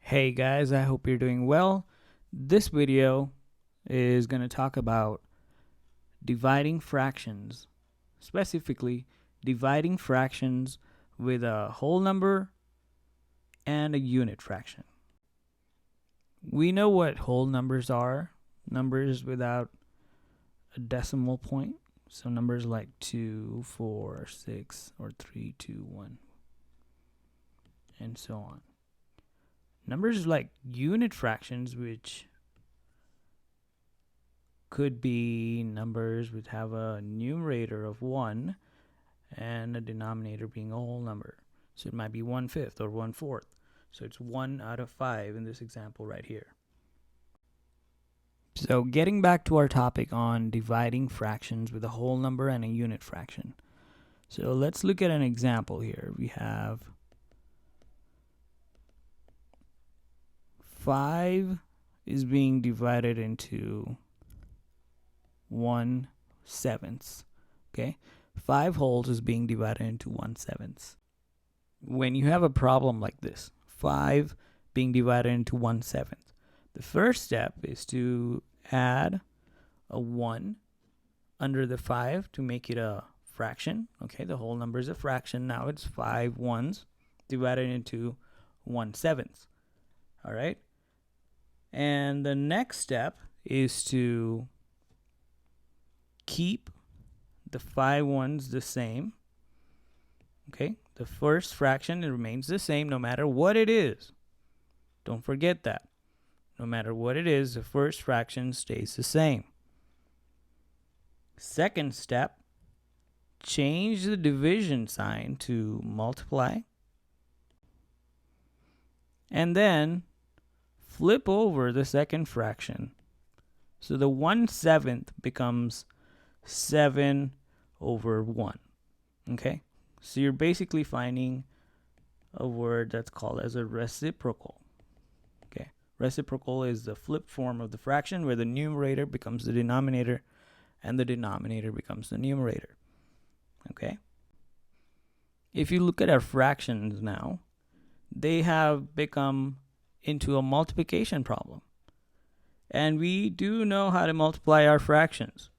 Hey guys, I hope you're doing well. This video is going to talk about dividing fractions, specifically dividing fractions with a whole number and a unit fraction. We know what whole numbers are, numbers without a decimal point. So numbers like 2, 4, 6, or 3, 2, 1, and so on. Numbers like unit fractions, which could be numbers which have a numerator of 1 and a denominator being a whole number. So it might be 1/5 or 1/4. So it's 1 out of 5 in this example right here. So getting back to our topic on dividing fractions with a whole number and a unit fraction. So let's look at an example here. We have 5 is being divided into 1/7. Okay, 5 wholes is being divided into 1/7. When you have a problem like this, 5 being divided into 1/7, the first step is to add a 1 under the 5 to make it a fraction. Okay, the whole number is a fraction. Now it's 5 ones divided into 1/7. All right, and the next step is to keep the 5 ones the same. Okay, the first fraction remains the same no matter what it is. Don't forget that. No matter what it is, the first fraction stays the same. Second step, change the division sign to multiply. And then flip over the second fraction. So the 1/7 becomes 7/1. Okay, so you're basically finding a word that's called as a reciprocal. Okay, reciprocal is the flip form of the fraction where the numerator becomes the denominator and the denominator becomes the numerator. Okay, if you look at our fractions now, they have become into a multiplication problem. And we do know how to multiply our fractions.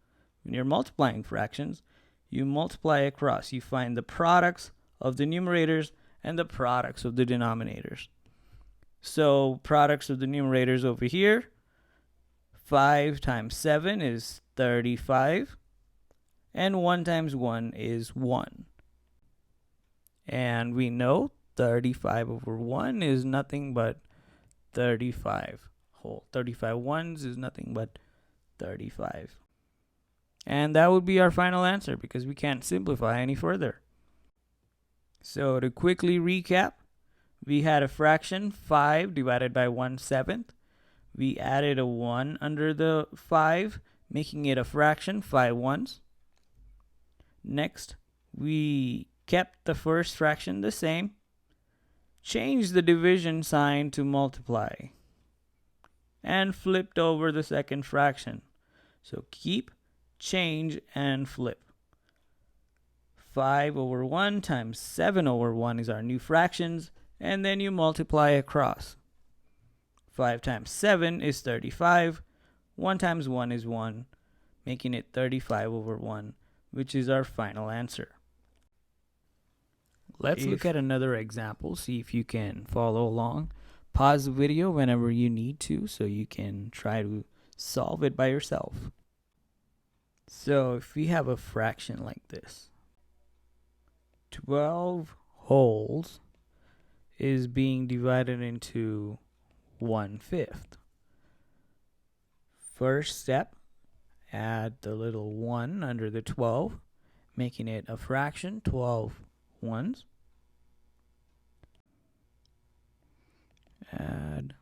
When you're multiplying fractions, you multiply across. You find the products of the numerators and the products of the denominators. So products of the numerators over here, 5 times 7 is 35, and 1 times 1 is 1. And we know 35/1 is nothing but 35 whole. 35 ones is nothing but 35. And that would be our final answer because we can't simplify any further. So to quickly recap, we had a fraction 5 divided by 1/7. We added a 1 under the 5, making it a fraction 5 ones. Next, we kept the first fraction the same, changed the division sign to multiply, and flipped over the second fraction. So keep, change, and flip. 5/1 times 7/1 is our new fractions, and then you multiply across. 5 times 7 is 35. 1 times 1 is 1, making it 35/1, which is our final answer. Let's look at another example, see if you can follow along. Pause the video whenever you need to so you can try to solve it by yourself. So if we have a fraction like this, 12 wholes is being divided into 1/5. First step, add the little 1 under the 12, making it a fraction 12 ones. Add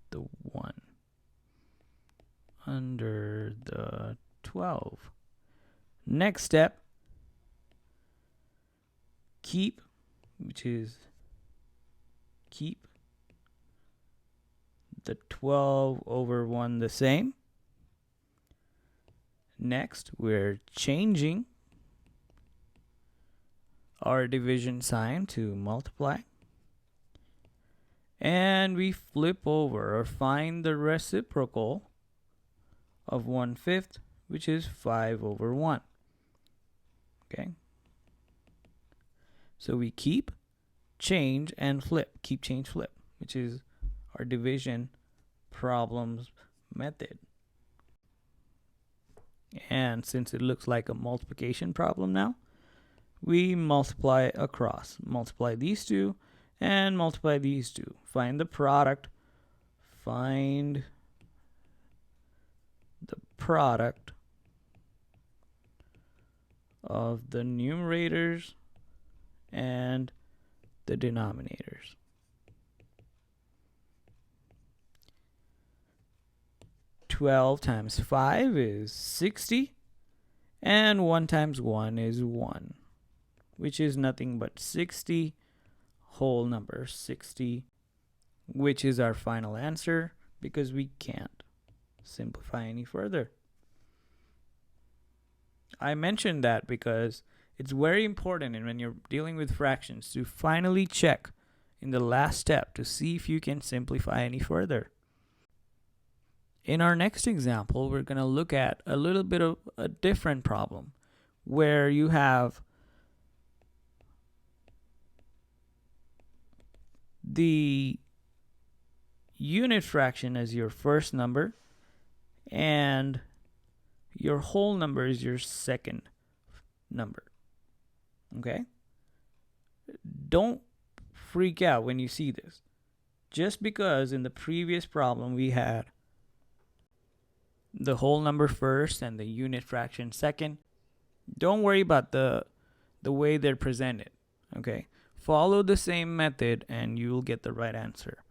the 1 under the 12. Next step, keep, which is keep the 12/1 the same. Next, we're changing our division sign to multiply. and we flip over or find the reciprocal of 1/5, which is 5/1. Okay. So we keep, change, and flip. Keep, change, flip, which is our division problems method. And since it looks like a multiplication problem now, we multiply across. Multiply these two and multiply these two. Find the product. Find the product of the numerators and the denominators. Twelve times 5 is 60, and 1 times 1 is 1, which is nothing but 60 whole number, 60, which is our final answer because we can't simplify any further. I mentioned that because it's very important, and when you're dealing with fractions, to finally check in the last step to see if you can simplify any further. In our next example, we're going to look at a little bit of a different problem where you have the unit fraction as your first number and your whole number is your second number. Okay? Don't freak out when you see this. Just because in the previous problem we had the whole number first and the unit fraction second, don't worry about the way they're presented. Okay? Follow the same method and you'll get the right answer.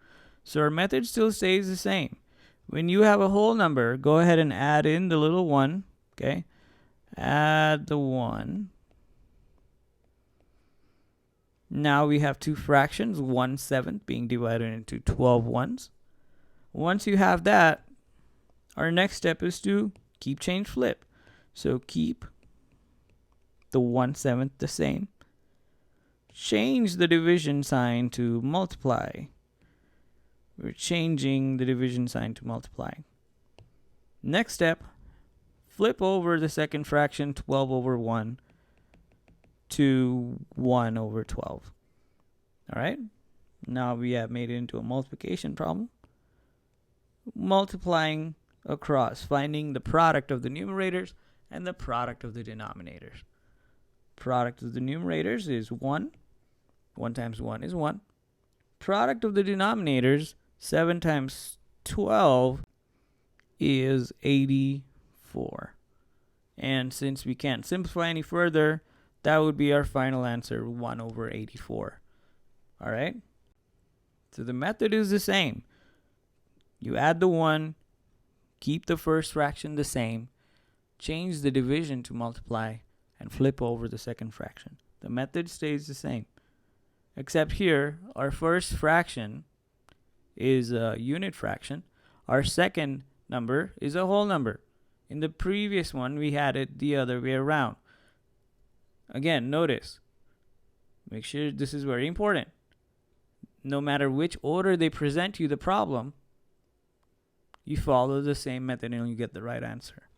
So our method still stays the same. When you have a whole number, go ahead and add in the little 1. Okay? Add the 1. Now we have two fractions, 1/7 being divided into 12 ones. Once you have that, our next step is to keep, change, flip. So keep the 1/7 the same. Change the division sign to multiply. We're changing the division sign to multiply. Next step, flip over the second fraction, 12/1, to 1/12. All right? Now we have made it into a multiplication problem. Multiplying across, finding the product of the numerators and the product of the denominators. Product of the numerators is 1. 1 times 1 is 1. Product of the denominators, 7 times 12 is 84. And since we can't simplify any further, that would be our final answer, 1/84. All right? So the method is the same. You add the 1, keep the first fraction the same, change the division to multiply, and flip over the second fraction. The method stays the same. Except here, our first fraction is a unit fraction. Our second number is a whole number. In the previous one, we had it the other way around. Again, notice. Make sure this is very important. No matter which order they present you the problem, you follow the same method and you get the right answer.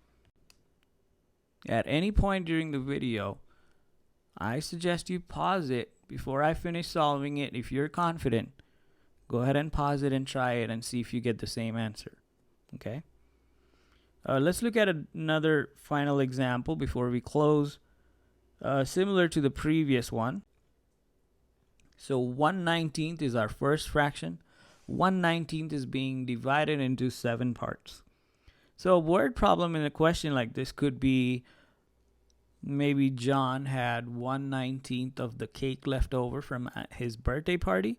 At any point during the video, I suggest you pause it before I finish solving it. If you're confident, go ahead and pause it and try it and see if you get the same answer. Okay? Let's look at another final example before we close. Similar to the previous one. So 1/19 is our first fraction. 1/19 is being divided into 7 parts. So a word problem in a question like this could be maybe John had 1/19 of the cake left over from his birthday party,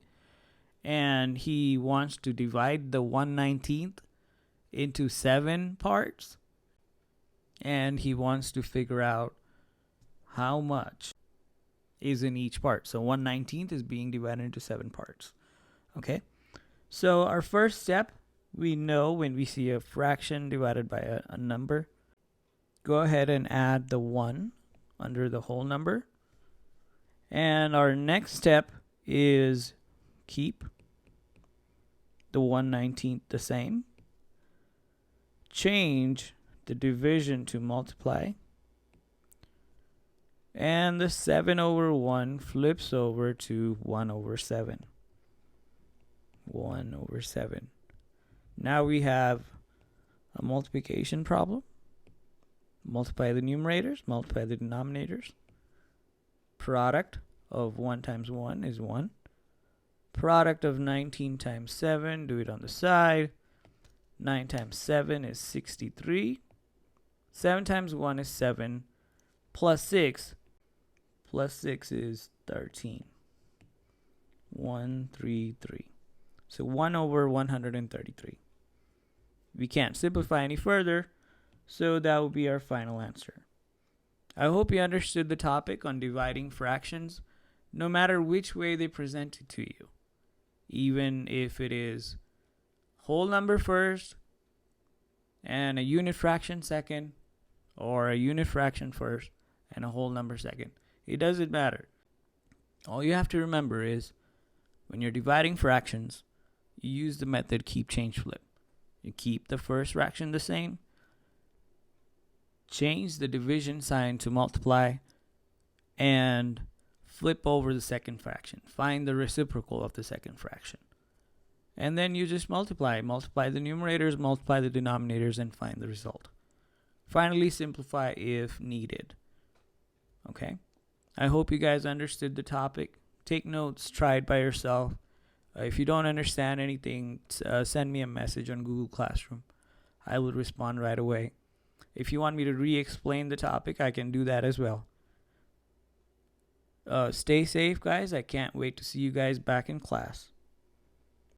and he wants to divide the 1/19 into 7 parts, and he wants to figure out how much is in each part. So 1/19 is being divided into 7 parts. Okay? So our first step, we know when we see a fraction divided by a number, go ahead and add the 1 under the whole number. And our next step is keep, the 1/19 the same. Change the division to multiply. And the 7/1 flips over to 1/7. 1/7. Now we have a multiplication problem. Multiply the numerators, multiply the denominators. Product of 1 times 1 is 1. Product of 19 times 7, do it on the side. 9 times 7 is 63. 7 times 1 is 7. Plus 6. Plus 6 is 13. 133. So 1/133. We can't simplify any further, so that will be our final answer. I hope you understood the topic on dividing fractions, no matter which way they present it to you. Even if it is whole number first and a unit fraction second, or a unit fraction first and a whole number second. It doesn't matter. All you have to remember is when you're dividing fractions, you use the method keep, change, flip. You keep the first fraction the same, change the division sign to multiply, and flip over the second fraction. Find the reciprocal of the second fraction. And then you just multiply. Multiply the numerators, multiply the denominators, and find the result. Finally, simplify if needed. Okay? I hope you guys understood the topic. Take notes, try it by yourself. If you don't understand anything, send me a message on Google Classroom. I will respond right away. If you want me to re-explain the topic, I can do that as well. Stay safe, guys. I can't wait to see you guys back in class.